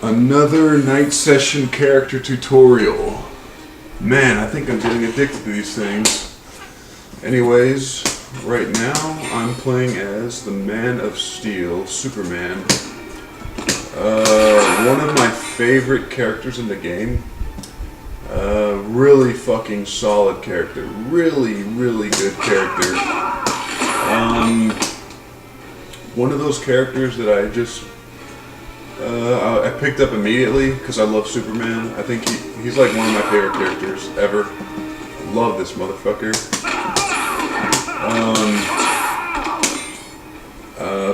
Another night session character tutorial. Man, I think I'm getting addicted to these things. Anyways, right now I'm playing as the Man of Steel, Superman. One of my favorite characters in the game. Really fucking solid character. Really, really good character. One of those characters that I picked up immediately because I love Superman. I think he's like one of my favorite characters ever. Love this motherfucker.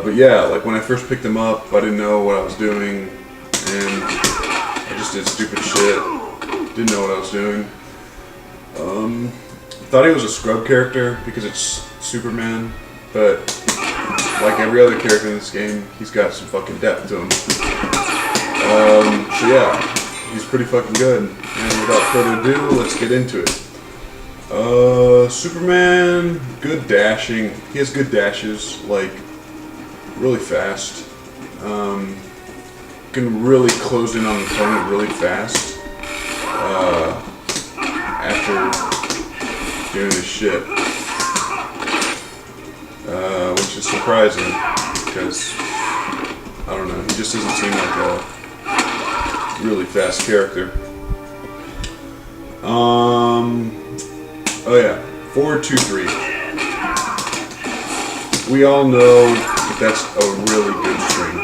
But yeah, like when I first picked him up, I didn't know what I was doing, and I just did stupid shit. Didn't know what I was doing. Thought he was a scrub character because it's Superman, but like every other character in this game, he's got some fucking depth to him. So yeah, he's pretty fucking good. And without further ado, let's get into it. Superman, good dashing. He has good dashes, like really fast. Can really close in on an opponent really fast after doing this shit. Which is surprising because I don't know, he just doesn't seem like a really fast character. Oh yeah, 4-2-3. We all know that that's a really good string.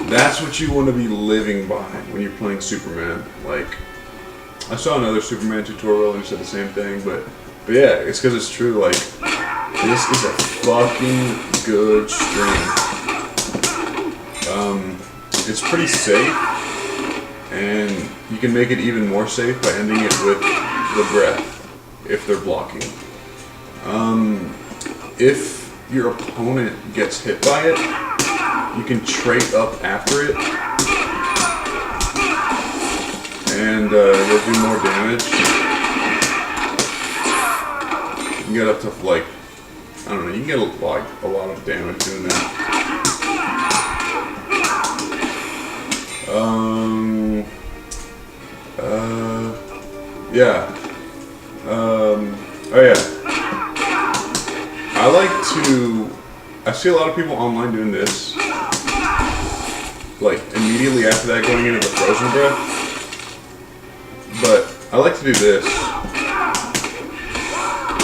That's what you want to be living by when you're playing Superman. Like, I saw another Superman tutorial and he said the same thing, but yeah, it's because it's true. Like, this is a fucking good string. It's pretty safe, and you can make it even more safe by ending it with the breath if they're blocking. If your opponent gets hit by it, you can trade up after it, and you'll do more damage. You can get up to like, I don't know, you can get a lot of damage doing that. Yeah. Oh yeah. I see a lot of people online doing this. Like, immediately after that going into the frozen breath. But I like to do this.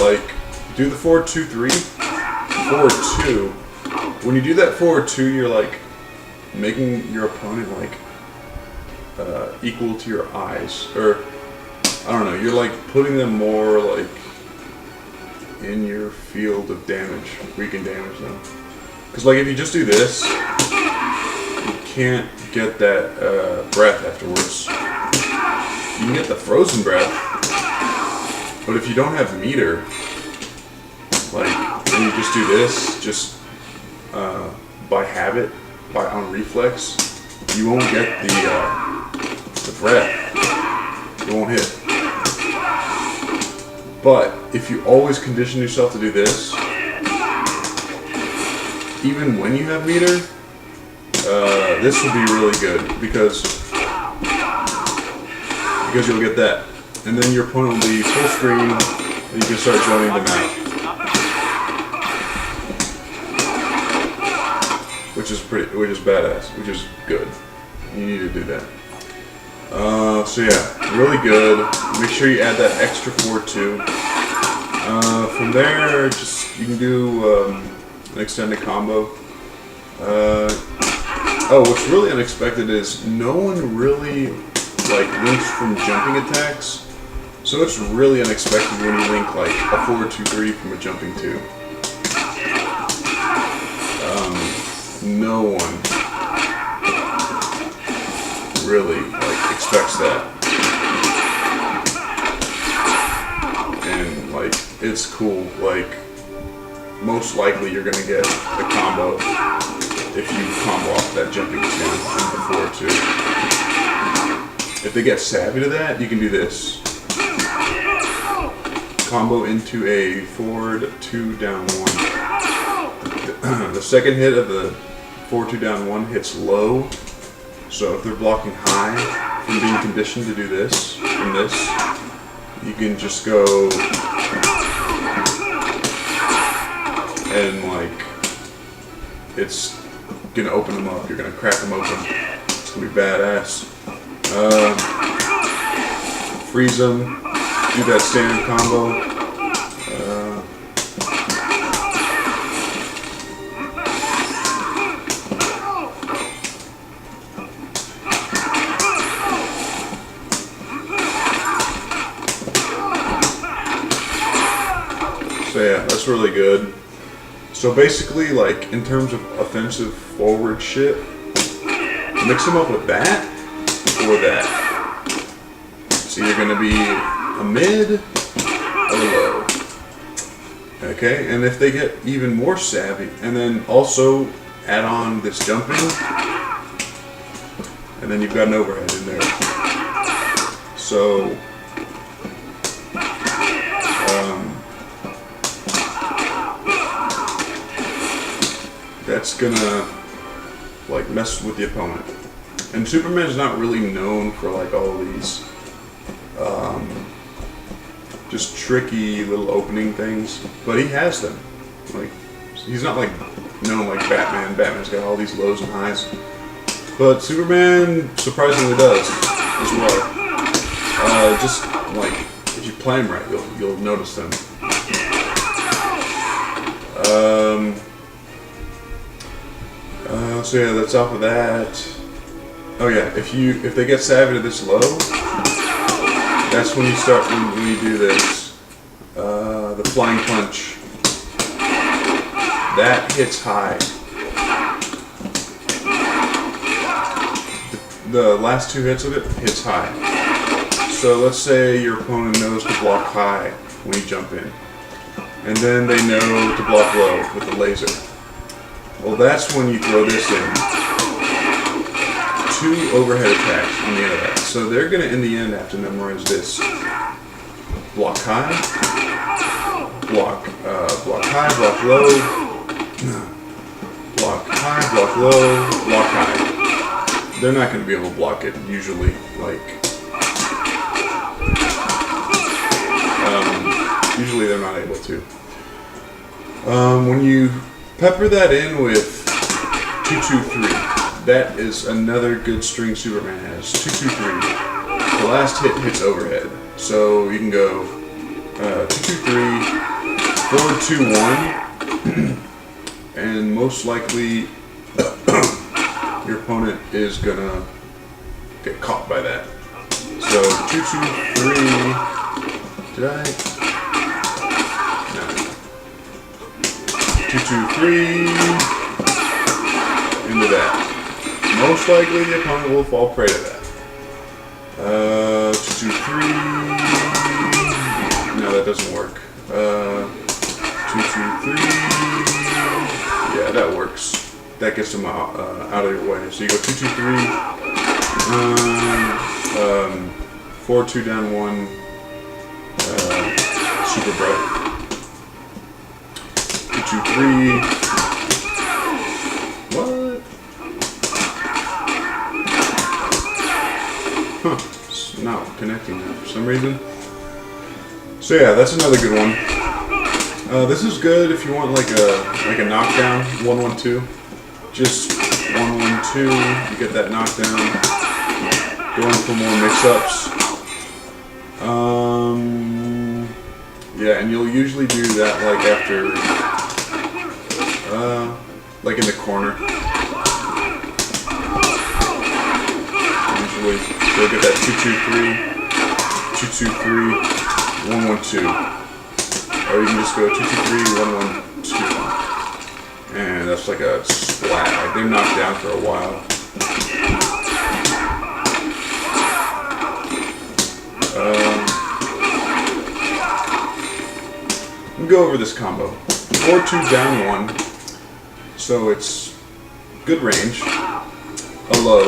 Like, do the 4-2-3. 4-2. When you do that 4-2, you're like making your opponent like equal to your eyes, or I don't know, you're like putting them more like in your field of damage where you can damage them. Because like if you just do this, you can't get that breath afterwards. You can get the frozen breath, but if you don't have meter, like, and you just do this, just by habit, on reflex, you won't get the breath. It won't hit. But if you always condition yourself to do this, even when you have meter, this will be really good because you'll get that, and then your opponent will be full screen, and you can start zoning them out. Which is badass, which is good. You need to do that. So yeah, really good. Make sure you add that extra 4-2. From there, just you can do an extended combo. What's really unexpected is no one really like links from jumping attacks. So it's really unexpected when you link like a 4-2-3 from a jumping 2. No one really like expects that, and like it's cool. Like most likely you're gonna get the combo if you combo off that jumping 2 and the 4-2. If they get savvy to that, you can do this. Combo into a forward 2 down 1. The second hit of the 4-2 down 1 hits low, So if they're blocking high from being conditioned to do this and this, you can just go and like it's gonna open them up. You're gonna crack them open. It's gonna be badass. Freeze them. Do that standard combo. So yeah, that's really good. So basically, like, in terms of offensive forward shit, mix them up with that or that. It's either going to be a mid or low. Okay, and if they get even more savvy, and then also add on this jumping, and then you've got an overhead in there. So, that's gonna like mess with the opponent. And Superman's not really known for like all these just tricky little opening things, but he has them. Like, he's not like known like Batman. Batman's got all these lows and highs, but Superman surprisingly does as well. Just like if you play him right, you'll notice them. So yeah, that's off of that. Oh yeah, if they get savvy to this low, that's when you start when you do this. The flying punch. That hits high. The last two hits of it hits high. So let's say your opponent knows to block high when you jump in, and then they know to block low with the laser. Well, that's when you throw this in. 2 overhead attacks on the end of that. So they're going to, in the end, have to memorize this. Block high, block high, block low, block high, block low, block high. They're not going to be able to block it, usually. Usually they're not able to. When you pepper that in with 2-2-3. That is another good string Superman has. 2-2-3. The last hit hits overhead. So you can go 2-2-3, 4-2-1, and most likely your opponent is gonna get caught by that. So 2-2-3. Did I? 2-2-3 into that. Most likely the opponent will fall prey to that. 2-2-3. No, that doesn't work. 2-2-3. Yeah, that works. That gets them out of your way. So you go 2-2-3. 4-2 down 1. Super breath. 2-3. What? Huh. It's not connecting now for some reason. So yeah, that's another good one. This is good if you want like a knockdown, 1-1-2. Just 1-1-2. You get that knockdown. Going for more mix-ups. Yeah, and you'll usually do that like after. Like in the corner. Usually, you'll get that 2-2-3, 2-2-3, 1-1-2. Or you can just go 2-2-3, 1-1-2. And that's like a splat. Like they're knocked down for a while. Let me go over this combo. 4-2 down 1. So it's good range, a low,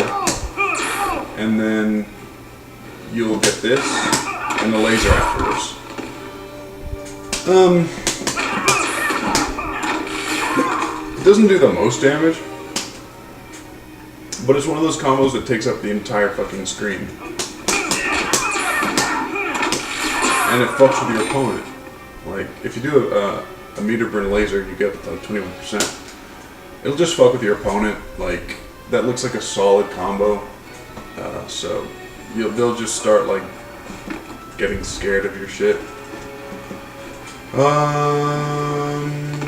and then you'll get this and the laser afterwards. It doesn't do the most damage, But it's one of those combos that takes up the entire fucking screen. And it fucks with your opponent. Like, if you do a meter burn laser, you get like 21%. It'll just fuck with your opponent. Like, that looks like a solid combo. So they'll just start like getting scared of your shit.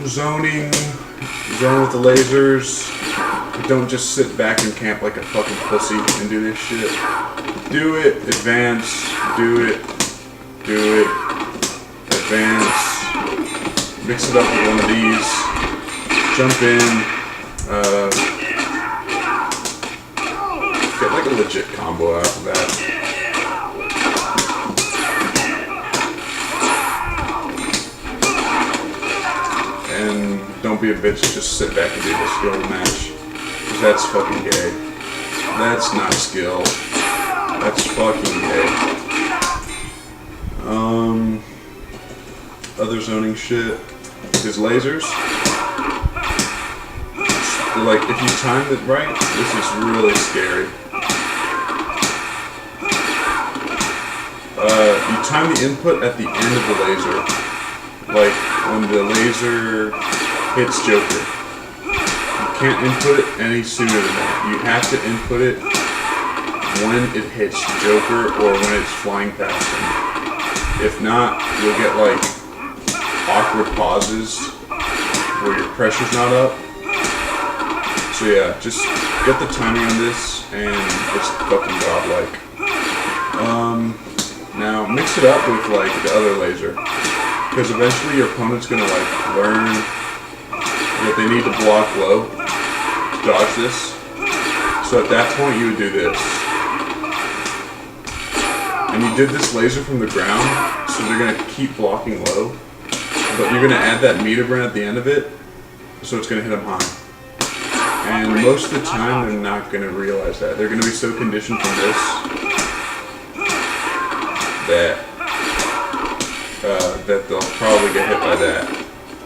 Zoning. Zone with the lasers. Don't just sit back and camp like a fucking pussy and do this shit. Do it. Advance. Do it. Do it. Advance. Mix it up with one of these. Jump in. Get like a legit combo out of that. And don't be a bitch, just sit back and do the skill match. Cause that's fucking gay. That's not skill. That's fucking gay. Other zoning shit is lasers. Like, if you time it right, this is really scary. You time the input at the end of the laser. Like, when the laser hits Joker. You can't input it any sooner than that. You have to input it when it hits Joker or when it's flying past him. If not, you'll get, like, awkward pauses where your pressure's not up. So yeah, just get the timing on this, and it's fucking godlike. Now mix it up with like the other laser, because eventually your opponent's gonna like learn that they need to block low to dodge this. So at that point you would do this, and you did this laser from the ground, so they're gonna keep blocking low, but you're gonna add that meter burn at the end of it, so it's gonna hit them high. And most of the time, they're not going to realize that. They're going to be so conditioned from this that they'll probably get hit by that.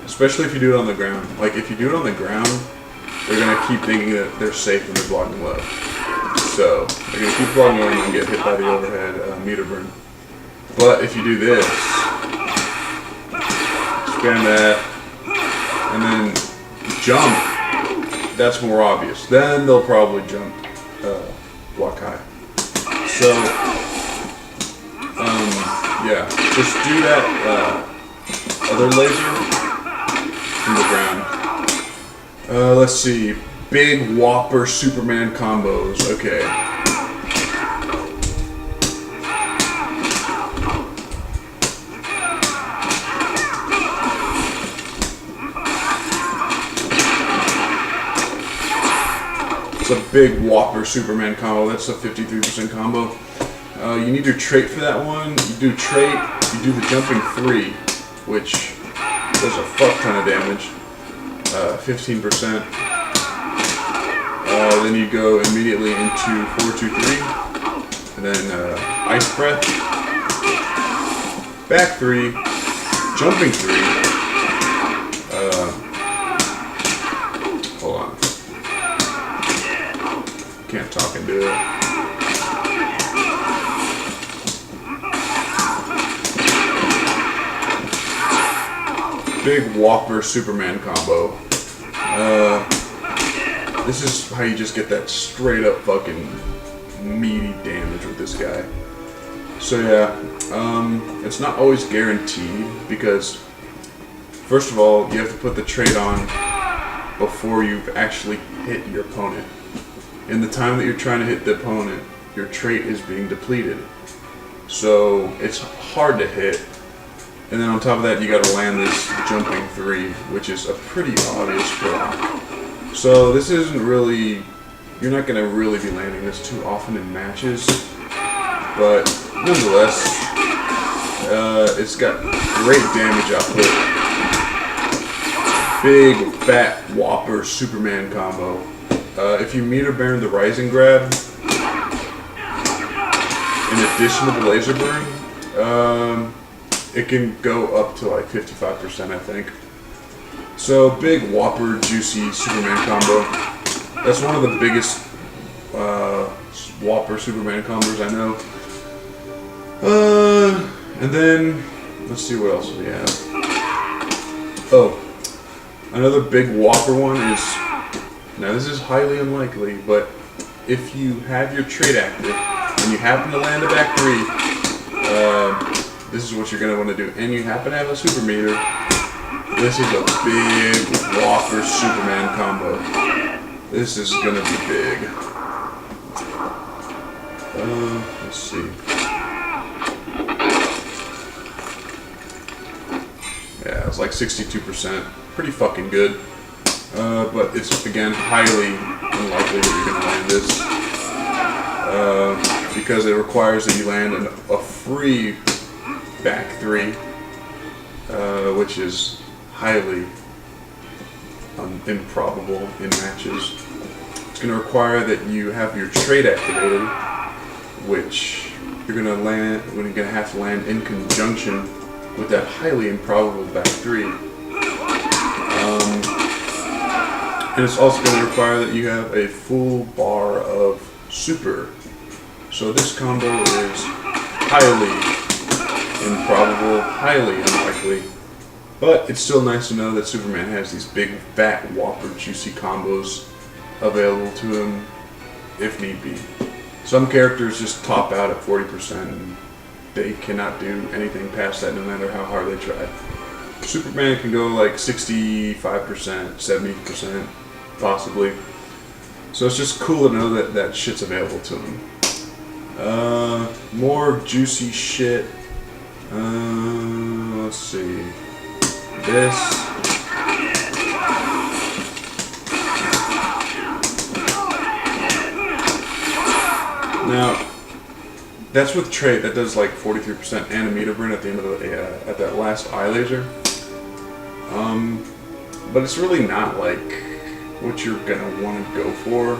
Especially if you do it on the ground. Like, if you do it on the ground, they're going to keep thinking that they're safe when they're blocking low. So, they're going to keep blocking low and get hit by the overhead meter burn. But if you do this, spam that, and then jump, that's more obvious. Then they'll probably jump block high. So, yeah, just do that other laser from the ground. Let's see. Big Whopper Superman combos. Okay. It's a big Whopper Superman combo. That's a 53% combo. You need your trait for that one. You do trait, you do the jumping 3, which does a fuck ton of damage. 15%. Then you go immediately into 4-2-3. And then Ice Breath. Back 3. Jumping 3. Hold on. Can't talk and do it. Big Whopper Superman combo. This is how you just get that straight up fucking meaty damage with this guy. So yeah, it's not always guaranteed because first of all, you have to put the trait on before you've actually hit your opponent. In the time that you're trying to hit the opponent, your trait is being depleted. So it's hard to hit. And then on top of that, you gotta land this jumping 3, which is a pretty obvious block. So this isn't really, you're not gonna really be landing this too often in matches, but nonetheless, it's got great damage output. Big fat Whopper Superman combo. If you meter burn the Rising Grab, in addition to the laser burn, it can go up to like 55%, I think. So big Whopper juicy Superman combo. That's one of the biggest Whopper Superman combos I know. And then let's see what else we have. Oh, another big Whopper one is, now this is highly unlikely, but if you have your trait active and you happen to land a back 3, this is what you're going to want to do. And you happen to have a super meter. This is a big Whopper Superman combo. This is going to be big. Let's see. Yeah, it's like 62%. Pretty fucking good. But it's, again, highly unlikely that you're going to land this. Because it requires that you land a free back 3, which is highly improbable in matches. It's going to require that you have your trait activated, which you're going to have to land in conjunction with that highly improbable back 3. And it's also going to require that you have a full bar of super. So this combo is highly improbable, highly unlikely, but it's still nice to know that Superman has these big, fat, Whopper, juicy combos available to him if need be. Some characters just top out at 40% and they cannot do anything past that no matter how hard they try. Superman can go like 65%, 70%, possibly. So it's just cool to know that that shit's available to him. More juicy shit. Let's see. This. Now, that's with trait that does like 43% and a meter burn at the end of the at that last eye laser. But it's really not like what you're gonna want to go for,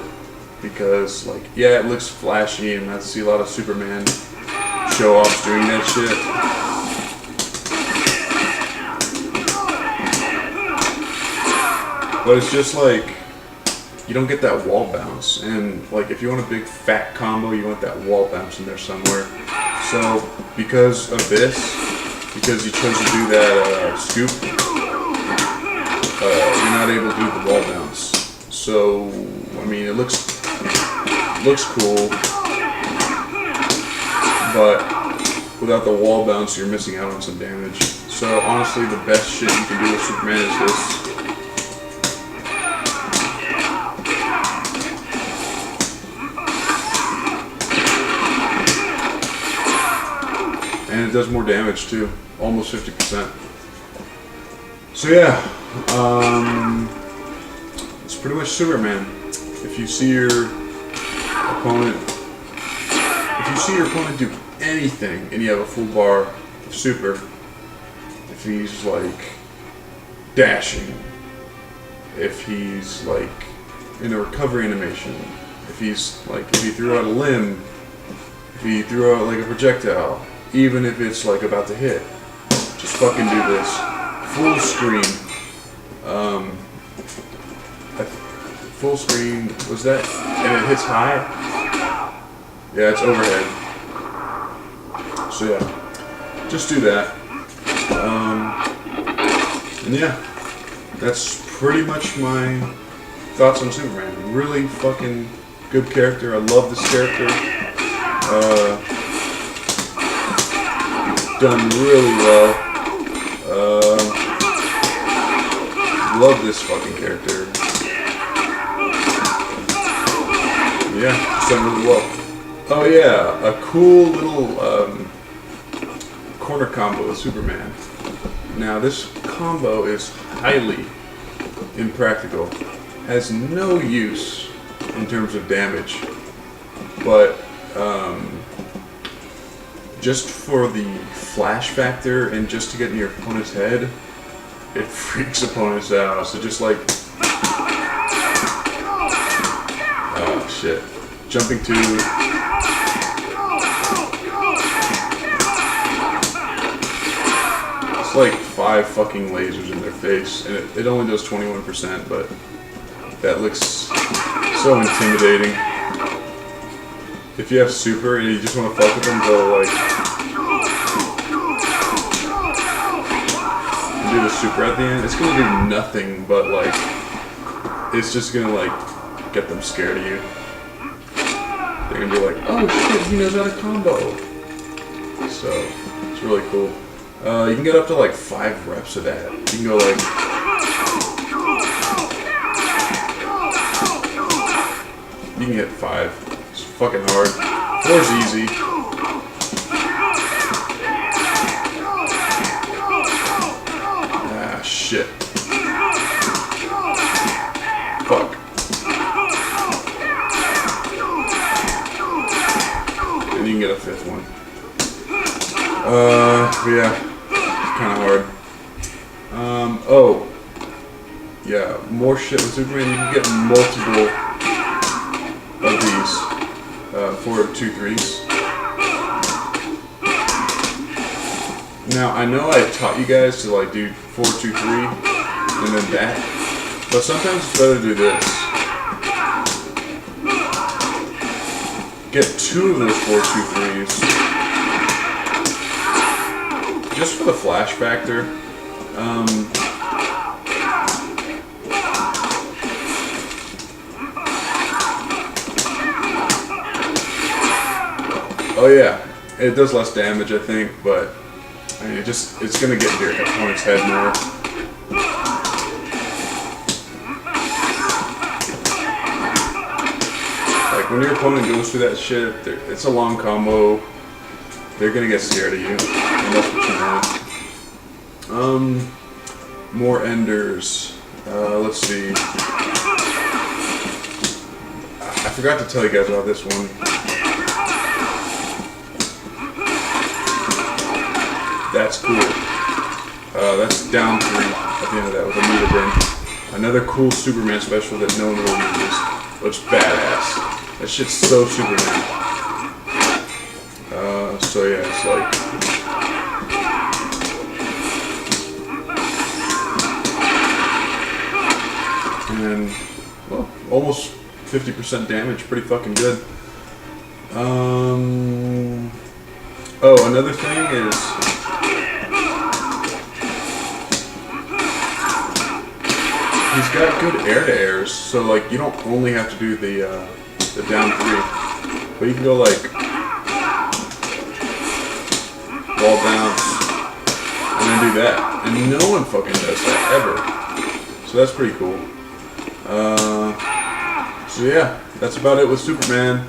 because like, yeah, it looks flashy and I see a lot of Superman show-offs doing that shit. But it's just like, you don't get that wall bounce, and like if you want a big fat combo, you want that wall bounce in there somewhere. So because of this, because you chose to do that scoop, you're not able to do the wall bounce. So I mean, it looks cool, but without the wall bounce, you're missing out on some damage. So honestly, the best shit you can do with Superman is this. And it does more damage too, almost 50%. So yeah, it's pretty much Superman. If you see your opponent, do anything and you have a full bar of super, if he's like dashing, if he's like in a recovery animation, if he threw out a limb, if he threw out like a projectile, even if it's like about to hit, just fucking do this. Full screen. Full screen, was that? And it hits high? Yeah, it's overhead. So yeah, just do that. And yeah, that's pretty much my thoughts on Superman. Really fucking good character. I love this character. Done really well. Love this fucking character. Yeah, it's done really well. Oh yeah, a cool little corner combo with Superman. Now this combo is highly impractical. Has no use in terms of damage, but just for the flash factor and just to get in your opponent's head, it freaks opponents out. So just like, oh shit, jumping to, it's like 5 fucking lasers in their face, and it only does 21%, but that looks so intimidating. if you have super and you just want to fuck with them, they'll like do the super at the end. It's gonna do nothing but like it's just gonna like get them scared of you. They're gonna be like, oh shit, he knows how to combo. So it's really cool. You can get up to like 5 reps of that. You can go like you can hit 5. It's fucking hard. 4's easy. Ah, shit. Fuck. And you can get a 5th one. But yeah. Kind of hard. Oh. Yeah, more shit with Superman. You can get multiple of these 4, 2, 3s. Now I know I taught you guys to like do 4, 2, 3 and then that, but sometimes it's better to do this. Get 2 of those 4, 2, 3s just for the flash factor. Oh yeah, it does less damage, I think, but I mean, it's gonna get into your opponent's head more. Like when your opponent goes through that shit, it's a long combo. They're gonna get scared of you, and that's what you want. More enders. Let's see. I forgot to tell you guys about this one. That's cool. That's down 3 at the end of that with a meter burn. Another cool Superman special that no one really uses. Looks badass. That shit's so Superman. So yeah, it's like... And, well, almost 50% damage. Pretty fucking good. Oh, another thing is... He's got good air-to-airs, so like you don't only have to do the down 3, but you can go like wall bounce and then do that, and no one fucking does that ever. So that's pretty cool. So yeah, that's about it with Superman.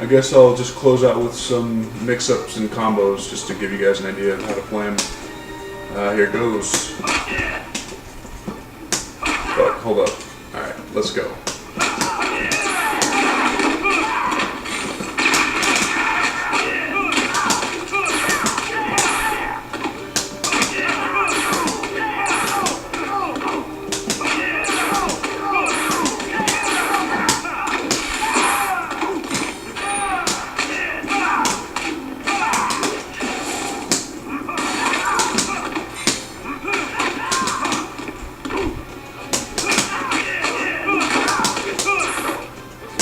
I guess I'll just close out with some mix-ups and combos just to give you guys an idea of how to play them. Here goes. But hold up. Alright, let's go.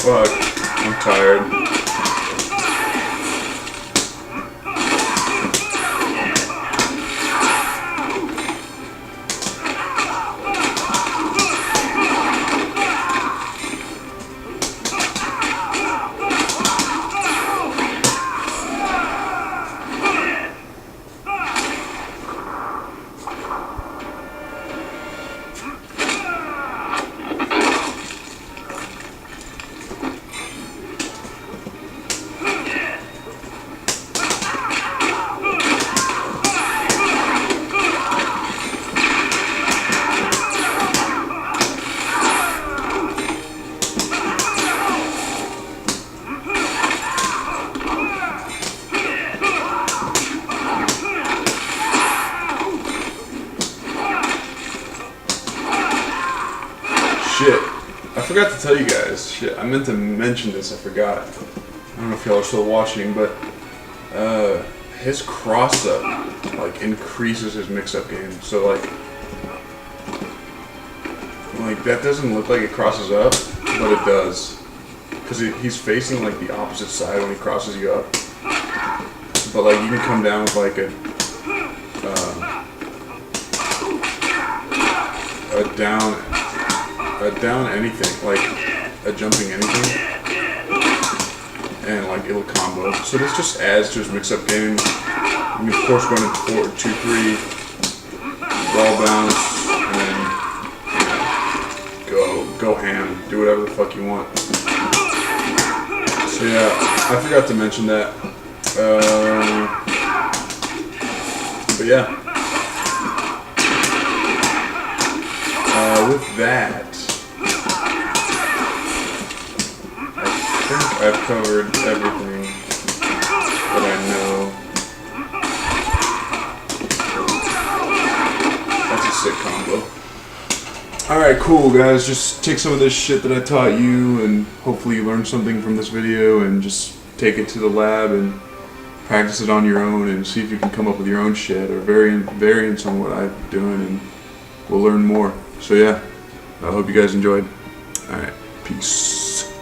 Fuck, I'm tired. Shit. I forgot to tell you guys. Shit, I meant to mention this, I forgot. I don't know if y'all are still watching, but his cross-up like increases his mix-up game. So like that doesn't look like it crosses up, but it does. because he's facing like the opposite side when he crosses you up. But like you can come down with like a down anything, like a jumping anything, and like it'll combo. So this just adds to his mix-up game. I mean, of course, going into 4-2-3, ball bounce, and then go ham, do whatever the fuck you want. So yeah, I forgot to mention that. But yeah, with that, I think I've covered everything that I know. That's a sick combo. Alright, cool guys, just take some of this shit that I taught you and hopefully you learned something from this video and just take it to the lab and practice it on your own and see if you can come up with your own shit or variants on what I'm doing, and we'll learn more. So yeah, I hope you guys enjoyed. Alright, peace.